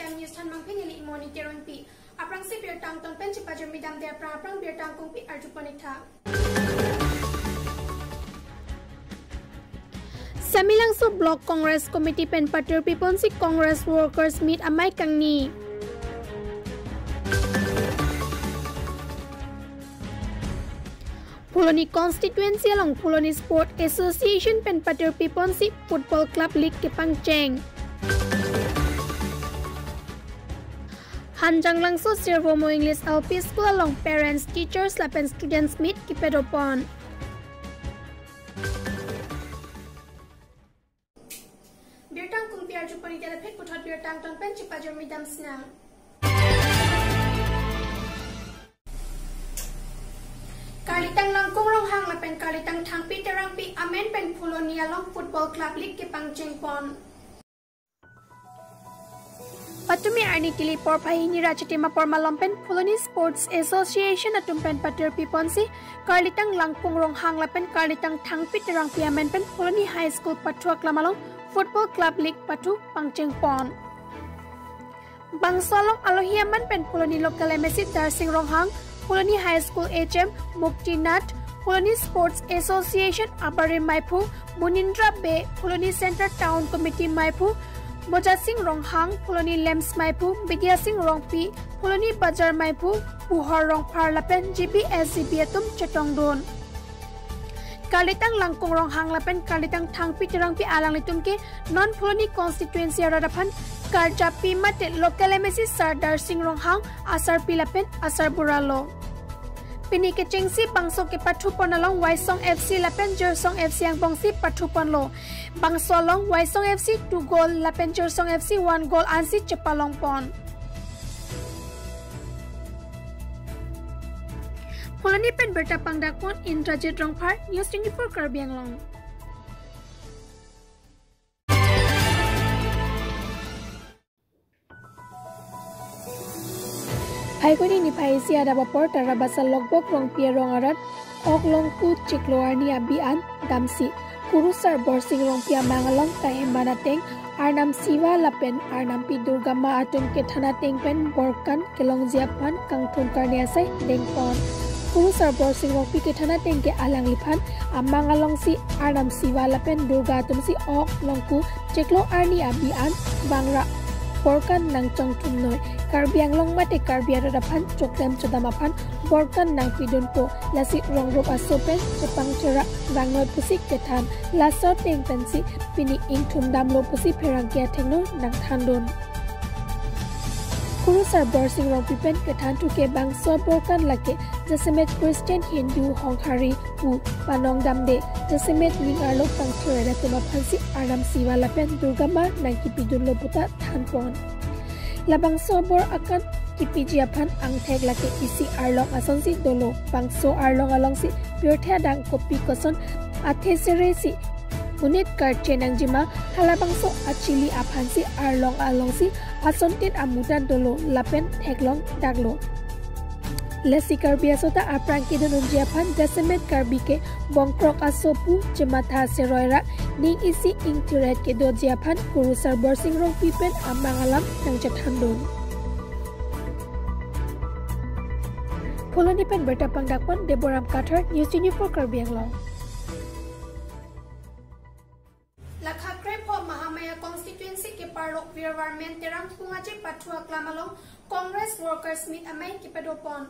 PM News Tan Mangpengeli Morning Keron Pi. Aprang si bir tang ton pen cipajer midam de aprang bir tang kung pi arjuponikha. Samilangso Block Congress Committee pen Patur Piponsi Congress Workers Meet Amai Kangni. Puloni Constituency along Puloni Sport Association pen Patur Piponsi Football Club League Kipangcheng. Hanjang Langso Servomo English LP School along Parents, Teachers, and Students Meet Kipedopon. Birtang kung piar jupani telepet putat birtang ton pen cipajer midam snang. Kalitang langkong rong hang lapen kalitang thangpi terangpi amen pen Pulonia long Football Club League Kipangcheng pon. Patumi Arni Kili por Pahini Rachatima por Malompen Puloni Sports Association atumpen Patur Piponsi Kalitang Langpung Rong Hang Lapen Kalitang Thangpi Terang Piamen pen Puloni High School Patua Klamalong Football Club League Patu Pangcheng Pon Bangsolong Alohiaman pen Puloni Local MSC Darsing Rong Hang Puloni High School HM Muktinat Puloni Sports Association Abare Maipu Munindra Bay Puloni Center Town Committee Maipu Boja Singh Rong Hang, Puloni Lems Maipu, Bidya Singh Rong Pi, Puloni Bajar Maipu, Puhar Rong Parlapen, GPSGP Atum Chetong Don. Kalitang Langkong Rong Hang Lapen, Kalitang Thangpi Terang Pi Alang Litum ke non Puloni Constituency Radapan, Karja Pi Mate Local MSC Sardar Singh Rong Hang, Asar Pilapen, Asar Buralo. Pini ke cengsi bangso ke patupon along Waisong FC lapen Jersong FC yang bongsi patupon lo. Bangso along Waisong FC 2 goal lapen Jersong FC 1 goal ansi cepalong pon. Puloni pen berta pangdakpon Indrajit Rongpar News 24 Karbi Anglong. Paikoni ni paisi ada bapor tarabasa logbok rong pia rong arat oklong ku cikloarni abian damsi kurusar borsing rong pia mangalong kahembana teng arnam siwa lapen arnam pi durgama atum ke thana teng pen borkan kelong jiapan kangthun karne asai dengpon kurusar borsing rong pi ke thana teng ke alang lipan amangalong si arnam siwa lapen durga atum si oklong ku cikloarni abian bangra borkan nang chongthum noi Karbi Anglong mate Karbi Adadapan Choklem Chodamapan Borkan nang pidunpo Lasi Rongrop Asopen Jepang Chera Rangnoi Pusik Ketan Lasot Teng Pensi Pini Ingtum Damlo Pusi Perangkia Tengno Nang Thandon Kurusar Borsing Rong Pipen Ketan Tuke Bang So Borkan Lake Jasemet Christian Hindu Hongkari U Panong Damde Jasemet Ling Arlo Pang Chera Tumapansi Arnam Siwa Lapen Durgama Nang Kipidun Loputa Thanpon Labang sobor akan kipijiapan ang tag laki isi arlong ason si dolo bangso arlong along si purthe dang kopi koson athe sere si unit karche nang jima halabangso achili apan si arlong along si asontin amudan dolo lapen taglong daglo Lesi Karbi asota aprang kidun unjiapan Dasemet Karbi ke bongkrok asopu jemata seroira ning isi ing tiret ke do jiapan kurusar borsing rong pipen amangalam nang jathandon. Puloni pen berta pangdakpon Deboram Kathar News 24 Karbi Anglong. Lakha Krepo Mahamaya Constituency ke Parlok Virwarmen Terang Pungaje Patua Klamalong Congress Workers Meet Amay Kipedopon.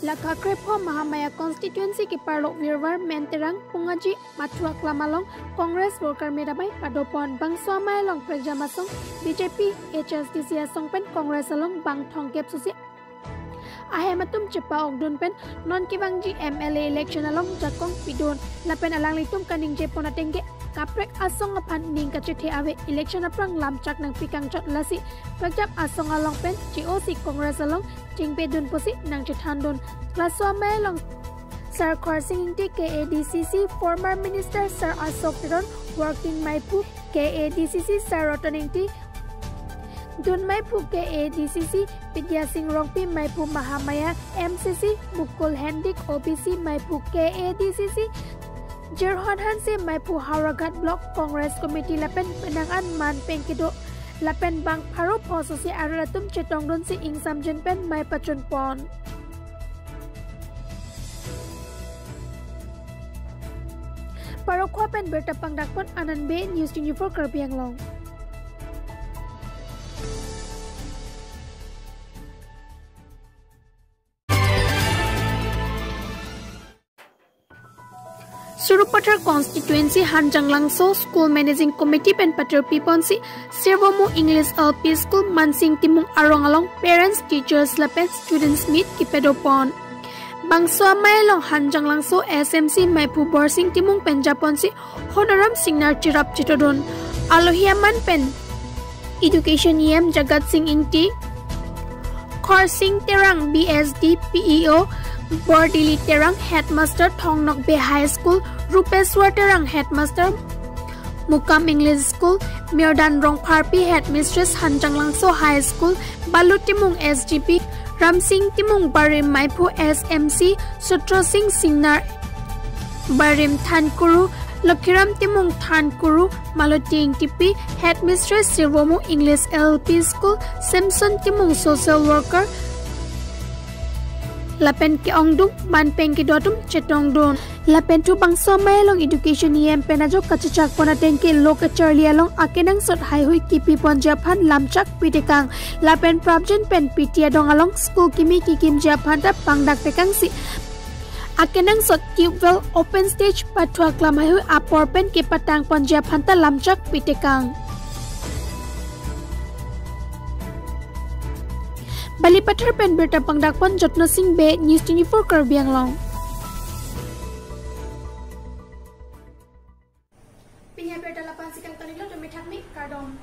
Lakha Krepo Mahamaya Constituency ke Parlok Virwar Menterang Pungaji Matua Klamalong Congress Worker Medamai Padopon Bangso Amay Long Pragjamasong BJP HSDC Asongpen Congress Along Bang Thongkep Susi Ahematum Cepa Ogdun Pen Non Kibangji MLA Election Along Jakong Pidon Lapen Alang Litum Kaning Jepon Atengge Kaprek Asong Apan Ning Kachethe Ave Election Aprang Lamchak Nang Pikang Chot Lasi Pragjap Asong Along Pen GOC Congress Along Jingpe Dun Pusi Nang Chethandon Laso Amay Along Sir Khorsing Inti KADCC Former Minister Sir Asok Tiron Working Maipu KADCC Sir Roton Inti Dun Maipu KADCC Bidya Singh Rongpi Maipu Mahamaya MCC Mukul Hendik OBC Maipu KADCC Jerhon Hansi Maipu Haragat Block Congress Committee Lapen Penangan Man Pengkido Lapen Bang Paro Pososi Aralatum Chetong Don si Ing Samjen Pen Mai Patron Pon. Parokwa Pen Berta Pangdakpon Anan Bay News 24 Karbi Anglong. Surupatar Constituency Hanjanglangso School Managing Committee Pen Pater Piponsi Servomu English LP School Mansing Timung Arongalong Parents Teachers Lapen Students Meet Kipedopon Bangsua Mailong Hanjanglangso SMC Maipu Borsing Timung Penjaponsi Honoram Singnar Chirap Chitodon Alohiaman Pen Education Yem Jagat Singh Inti Khor Singh Terang BSD PEO Bordili Terang Headmaster Thongnok Bay High School Rupeswar Terang Headmaster Mukam English School Mirdan Rongparpi Headmistress Hanjanglangso High School Balu Timung SGP Ramsing Timung Barim Maipu SMC Sutro Singh Singnar Barim Thankuru Lokiram Timung Thankuru Maloting Tipi Headmistress Sirvomu English LP School Simpson Timung Social Worker Lapen ke ongdung man peng ke dotum chetong don lapen tu bangso mailong education yem penajo kachachak pona tengke lokacher lialong akenang sot hai hui kipi ponjaphan lamchak pitekang lapen prabjen pen pitia dongalong school kimi kikim japhan ta pangdak tekang si akenang sot tubewell open stage patwa klamai hui apor pen ke patang ponjaphan ta lamchak pitekang Balipatar Pen Berta Pangdakpon Jotno Singh Bay News 24 Karbi Anglong. Pinya Berta Lapan Sikang Tanilo Demi Takmi Kardon.